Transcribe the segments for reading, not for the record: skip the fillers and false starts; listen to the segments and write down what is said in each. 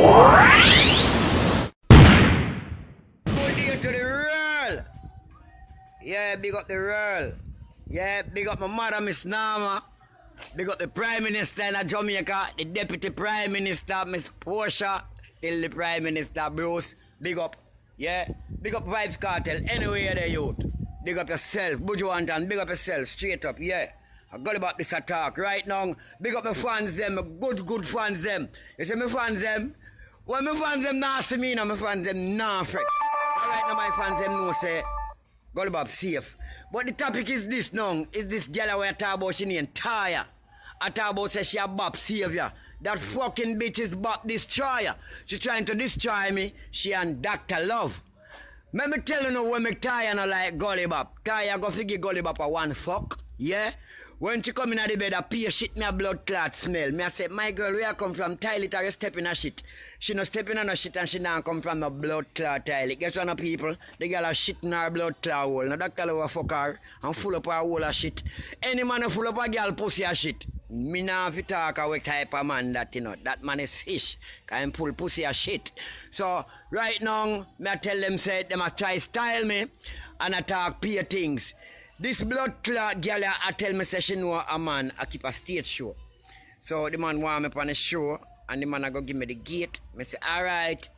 Good day to the world. Yeah, big up the world. Yeah, big up my mother, Miss Nama. Big up the Prime Minister in Jamaica, the Deputy Prime Minister, Miss Portia. Still the Prime Minister, Bruce. Big up. Yeah, big up Vibes Cartel. Anyway, the youth. Big up yourself. Bujuantan, big up yourself. Straight up, yeah. I got about this attack right now. Big up my fans them, my good fans them. You see my fans them? When my fans them not see me, now my fans them not fret. Alright now my fans them know say Gully Bop safe. But the topic is this now. Is this girl where I talk about she named Taya. I talk about say she a Bop savior. That fucking bitch is Bop destroyer. She trying to destroy me. She and Dr. Love. Let me tell you now when me Taya no like Gully Bop. Taya go figure Gully Bop a one fuck. Yeah? When she come in the bed, I pee shit me a blood clot smell. Me I say, my girl, where you come from? Toilet or you step in a shit? She no step in a shit and she not come from a blood clot toilet. Guess what, no people? The girl a shit in her blood clot hole. Now Dr. Love fuck her and full up her hole of shit. Any man full up a girl pussy a shit. Me nah fi talk a what type of man that, you know. That man is fish. Can pull pussy a shit. So, right now, me I tell them say, them a try style me and I talk pay things. This blood clot girl I tell me say she know a man I keep a stage show. So the man want me on the show and the man I go give me the gate. I say, alright.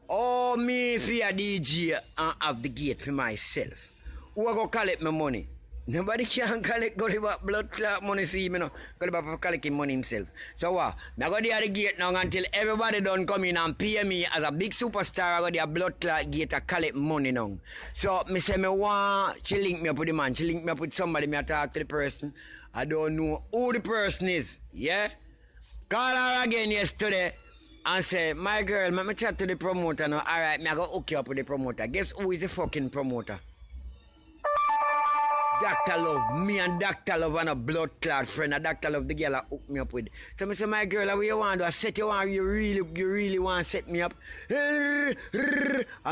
Oh me for a DJ and have the gate for myself. Who I go collect my money? Nobody can collect Gully Bop blood clot money for him, you know. Gully Bop collecting money himself. So what? I go there the gate now until everybody done come in and pay me as a big superstar. I go there blood clot gate to collect money now. So me say me want, she link me up with the man. She link me up with somebody, me I talk to the person. I don't know who the person is. Yeah? Call her again yesterday and say, my girl, let me chat to the promoter now. Alright, me I go hook you up with the promoter. Guess who is the fucking promoter? Dr. Love, me and Dr. Love and a blood clot friend. And Dr. Love, the girl I hook me up with. So I say, my girl, what you want? Do I set you on? You really want to set me up? I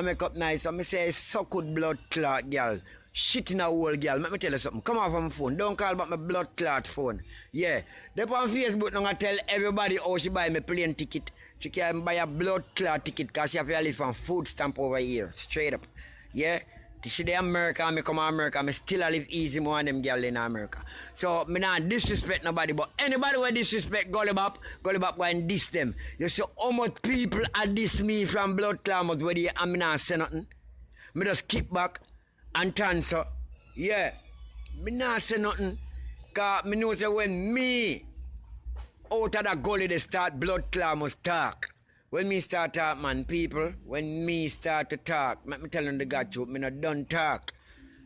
make up nice. So I say, so good blood clot, girl. Shit in a hole, girl. Let me tell you something. Come off on my phone. Don't call about my blood clot phone. Yeah. They on Facebook now I tell everybody how she buy me plane ticket. She can buy a blood clot ticket because she have to live from food stamp over here. Straight up. Yeah. She in America, I come to America, I still live easy more than them girls in America. So, I not disrespect nobody, but anybody who disrespect Gully Bop go and diss them. You see how much people are diss me from blood clamors where they and me not say nothing. Me just kick back and turn so. Yeah, me not say nothing. Because me know say when me out of that gully they start blood clamors talk. When me start talk, man, people, when me start to talk, let me tell them the God truth, me not done talk.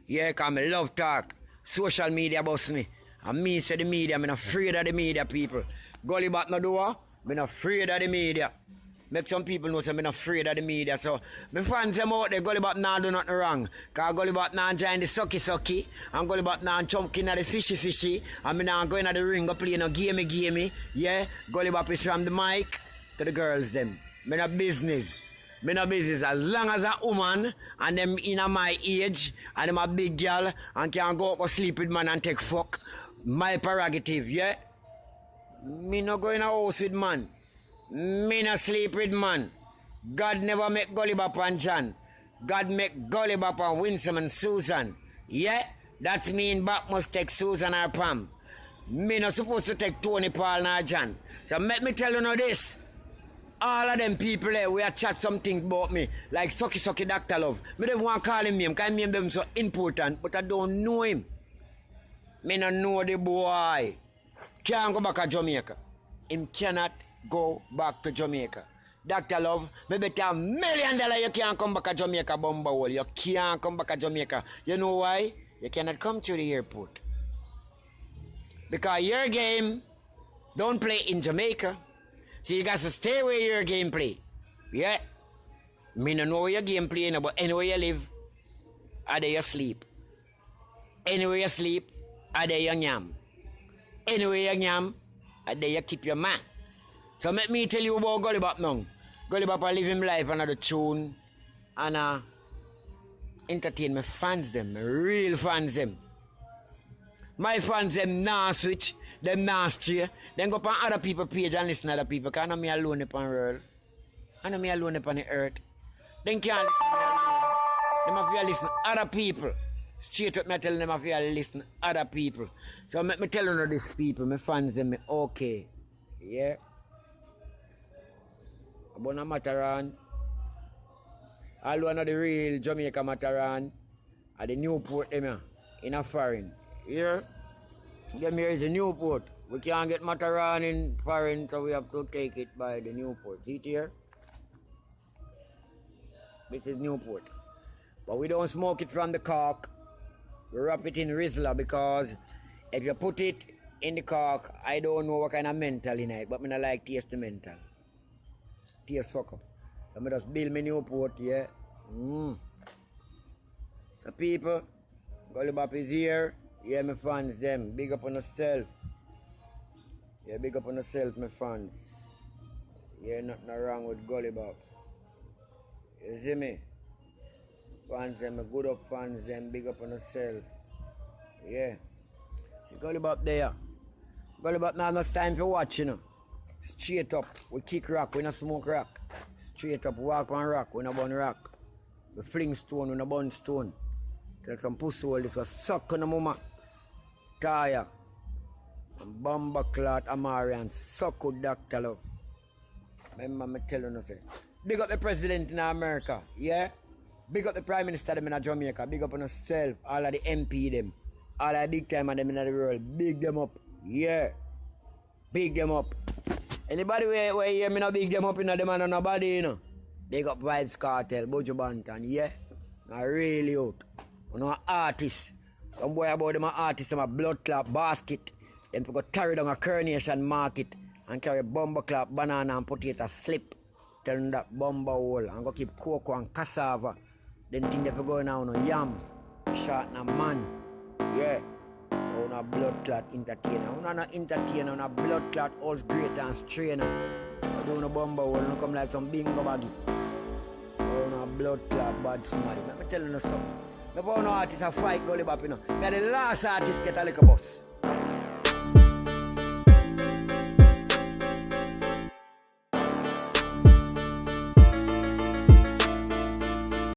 Yeah, because I love talk. Social media boss me. And me say the media, I'm not afraid of the media, people. Gully Bop no do what? I'm not afraid of the media. Make some people know say I'm not afraid of the media. So, my fans them out there, Gully Bop not do nothing wrong. Because Gully Bop not join the sucky, and Gully Bop not chunking at the fishy, and me not going at the ring, go play no gamey. Yeah, Gully Bop is from the mic to the girls them. Me no business. Me no business. As long as a woman and them in my age and them a big girl and can go sleep with man and take fuck, my prerogative, yeah? Me no go in a house with man. Me no sleep with man. God never make Gully Bop and John. God make Gully Bop and Winsome and Susan. Yeah? That mean Bop must take Susan or Pam. Me not supposed to take Tony, Paul, nor John. So let me tell you now this. All of them people there, we have chat some things about me. Like Sucky Dr. Love. Me don't want to call him name, because his name them so important, but I don't know him. Me don't know the boy. Can't go back to Jamaica. Him cannot go back to Jamaica. Dr. Love, me bet $1 million you can't come back to Jamaica, Bumba. You can't come back to Jamaica. You know why? You cannot come to the airport. Because your game don't play in Jamaica. So you got to stay where your game play. Yeah. Me no know where your game play, but anywhere you live, are there you sleep. Anywhere you sleep, are there you yam. Anywhere you yam, are there you keep your man. So let me tell you about Gully Bop now. Gully Bop live him life another tune and entertain my fans them, my real fans them. My fans, them nah switch, them nah stray. Then go on other people's page and listen to other people. Because I'm me alone upon world. I know me alone upon the earth. Then can't listen to me alone. Them have to listen to other people. Straight up me telling them have to listen to other people. So me tell you these people, my fans them me okay. Yeah. Abona Mataran. All one of the real Jamaica Mataran. At the Newport them in a foreign. Yeah. Them here is the Newport. We can't get Mataran in foreign, so we have to take it by the Newport. See it here? This is Newport. But we don't smoke it from the cork. We wrap it in Rizla because if you put it in the cork, I don't know what kind of mental in it, but I don't like taste the mental. Taste fuck up. So I just build my Newport, yeah. The people, Gully Bop is here. Yeah, my fans, them. Big up on yourself. Yeah, big up on yourself, my fans. Yeah, nothing wrong with Gully Bop. You see me? Fans, them, good up fans, them. Big up on yourself. Yeah. See Gully Bop there. Gully Bop now enough time for watch, you know. Straight up. We kick rock, we not smoke rock. Straight up, walk on rock, we not burn rock. We fling stone, we not burn stone. Tell some pussy hole, this was suck on the mama. Tire. And bomber clot Amari and suck with Dr. Love. Remember me tell you nothing. Big up the president in America, yeah? Big up the prime minister them in Jamaica. Big up on yourself. All of the MP them. All of the big time of them in the world. Big them up, yeah. Big them up. Anybody where hear me not big them up in the man on nobody, you know? Big up Vibes Cartel, Bojo Bantan, yeah? Not really out. You know, artists. Some boy about them artists, them a blood clot basket. Them to go carry down a coronation market and carry bomber clot, banana and potato slip. Tell them that bomber hole and go keep cocoa and cassava. Then think they go now no yam. Shot na man. Yeah. On a blood clot entertainer. On a entertainer, on a blood clot all great dance trainer. I do no bomber hole, no come like some bingo baggy. On a blood clot bad somebody. Let me tell you something. The no artist a fight Gully Bop, you know. Me the last artist get a little bus.